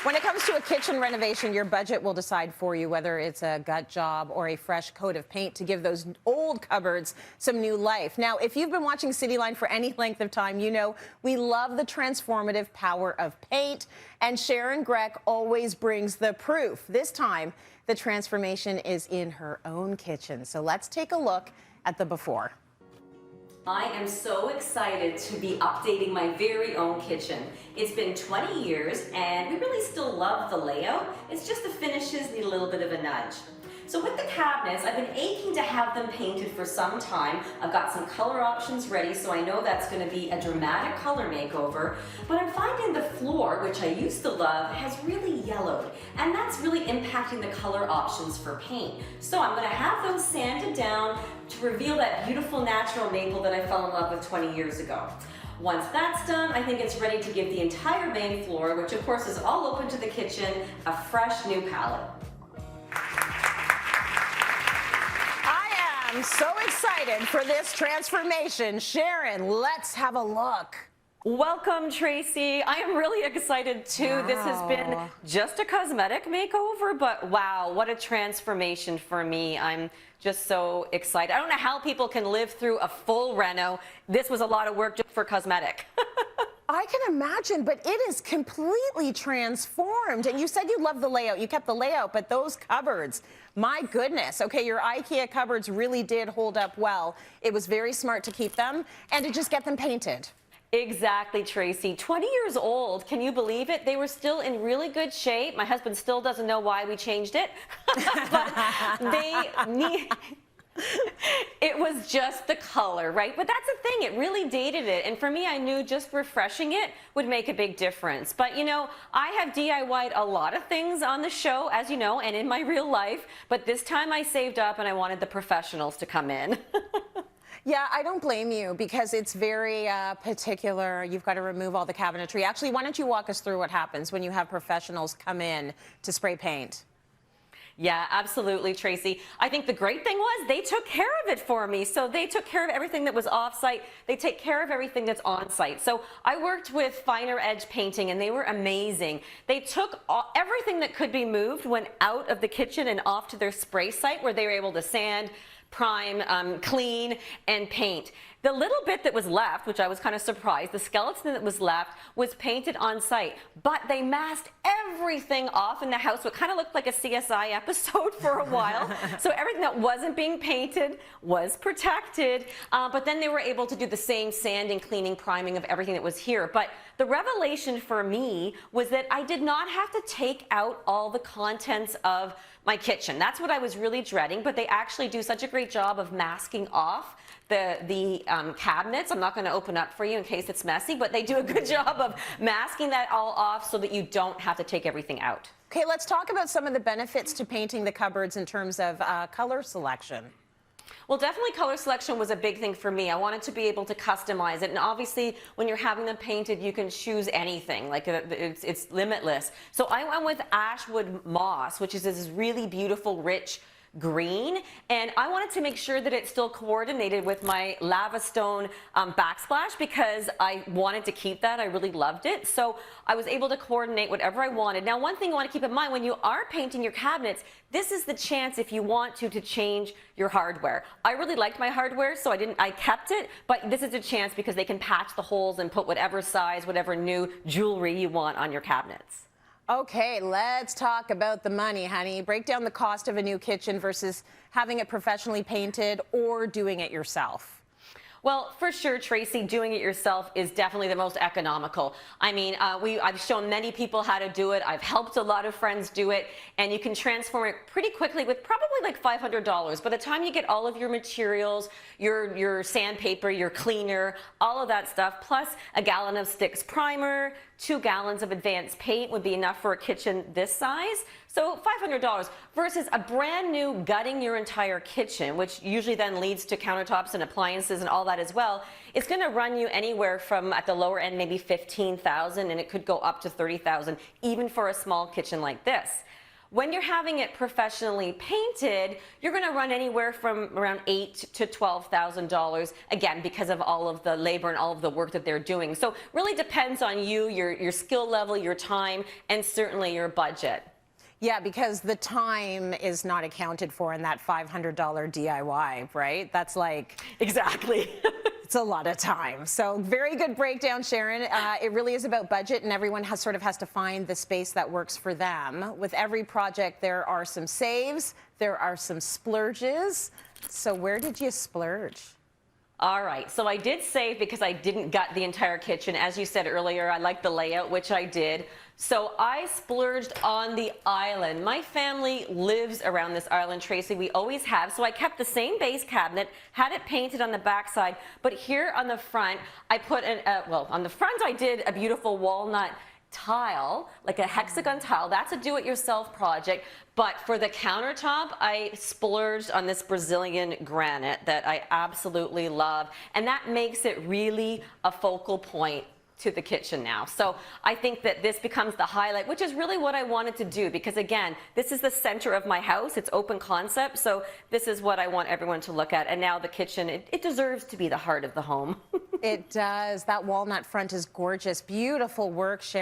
When it comes to a kitchen renovation, your budget will decide for you whether it's a gut job or a fresh coat of paint to give those old cupboards some new life. Now, if you've been watching Cityline for any length of time, you know we love the transformative power of paint, and Sharon Grech always brings the proof. This time, the transformation is in her own kitchen. So let's take a look at the before. I am so excited to be updating my very own kitchen. It's been 20 years and we really still love the layout. It's just the finishes need a little bit of a nudge. So with the cabinets, I've been aching to have them painted for some time. I've got some color options ready, so I know that's going to be a dramatic color makeover. But I'm finding the floor, which I used to love, has really yellowed. And that's really impacting the color options for paint. So I'm going to have those sanded down to reveal that beautiful natural maple that I fell in love with 20 years ago. Once that's done, I think it's ready to give the entire main floor, which of course is all open to the kitchen, a fresh new palette. I'm so excited for this transformation. Sharon, let's have a look. Welcome, Tracy. I am really excited too. Wow. This has been just a cosmetic makeover, but wow, what a transformation for me. I'm just so excited. I don't know how people can live through a full reno. This was a lot of work just for cosmetic. I can imagine, but it is completely transformed. And you said you love the layout. You kept the layout, but those cupboards, my goodness. Okay, your IKEA cupboards really did hold up well. It was very smart to keep them and to just get them painted. Exactly, Tracy. 20 years old. Can you believe it? They were still in really good shape. My husband still doesn't know why we changed it, but they need... It was just the color, right? But that's the thing, it really dated it. And for me, I knew just refreshing it would make a big difference. But you know, I have DIY'd a lot of things on the show, as you know, and in my real life. But this time I saved up and I wanted the professionals to come in. Yeah, I don't blame you because it's very particular. You've got to remove all the cabinetry. Actually, why don't you walk us through what happens when you have professionals come in to spray paint? Yeah, absolutely, Tracy. I think the great thing was they took care of it for me. So they took care of everything that was off-site. They take care of everything that's on-site. So I worked with Finer Edge Painting, and they were amazing. They took everything that could be moved, went out of the kitchen and off to their spray site where they were able to sand, prime, clean, and paint. The little bit that was left, which I was kind of surprised, the skeleton that was left was painted on site, but they masked everything off in the house. So it kind of looked like a CSI episode for a while. So everything that wasn't being painted was protected, but then they were able to do the same sanding, cleaning, priming of everything that was here. But the revelation for me was that I did not have to take out all the contents of my kitchen. That's what I was really dreading, but they actually do such a great job of masking off the cabinets. I'm not going to open up for you in case it's messy, but they do a good job of masking that all off so that you don't have to take everything out. Okay, let's talk about some of the benefits to painting the cupboards in terms of color selection. Well, definitely color selection was a big thing for me. I wanted to be able to customize it, and obviously when you're having them painted, you can choose anything. Like it's limitless. So I went with Ashwood Moss, which is this really beautiful, rich green, and I wanted to make sure that it still coordinated with my lava stone backsplash because I wanted to keep that. I really loved it, so I was able to coordinate whatever I wanted. Now, one thing you want to keep in mind when you are painting your cabinets, this is the chance if you want to change your hardware. I really liked my hardware, so I kept it, but this is a chance because they can patch the holes and put whatever size, whatever new jewelry you want on your cabinets. Okay, let's talk about the money, honey. Break down the cost of a new kitchen versus having it professionally painted or doing it yourself. Well, for sure, Tracy, doing it yourself is definitely the most economical. I mean, I've shown many people how to do it. I've helped a lot of friends do it, and you can transform it pretty quickly with probably like $500. By the time you get all of your materials, your sandpaper, your cleaner, all of that stuff, plus a gallon of Sticks primer, 2 gallons of advanced paint would be enough for a kitchen this size. So $500 versus a brand new gutting your entire kitchen, which usually then leads to countertops and appliances and all that as well. It's going to run you anywhere from, at the lower end, maybe $15,000, and it could go up to $30,000 even for a small kitchen like this. when you're having it professionally painted, you're going to run anywhere from around $8,000 to $12,000, again, because of all of the labor and all of the work that they're doing. So really depends on you, your skill level, your time, and certainly your budget. Yeah, because the time is not accounted for in that $500 DIY, right? That's like... Exactly. It's a lot of time. So very good breakdown, Sharon. It really is about budget, and everyone has to find the space that works for them. With every project, there are some saves, there are some splurges. So where did you splurge? All right, so I did save because I didn't gut the entire kitchen. As you said earlier, I like the layout, which I did. So I splurged on the island. My family lives around this island, Tracy. We always have. So I kept the same base cabinet, had it painted on the backside, but here on the front, I put well, on the front I did a beautiful walnut tile, like a hexagon tile. That's a do-it-yourself project. But for the countertop, I splurged on this Brazilian granite that I absolutely love. And that makes it really a focal point to the kitchen now. So I think that this becomes the highlight, which is really what I wanted to do, because again, this is the center of my house. It's open concept. So this is what I want everyone to look at. And now the kitchen, it deserves to be the heart of the home. It does. That walnut front is gorgeous. Beautiful work, Sharon.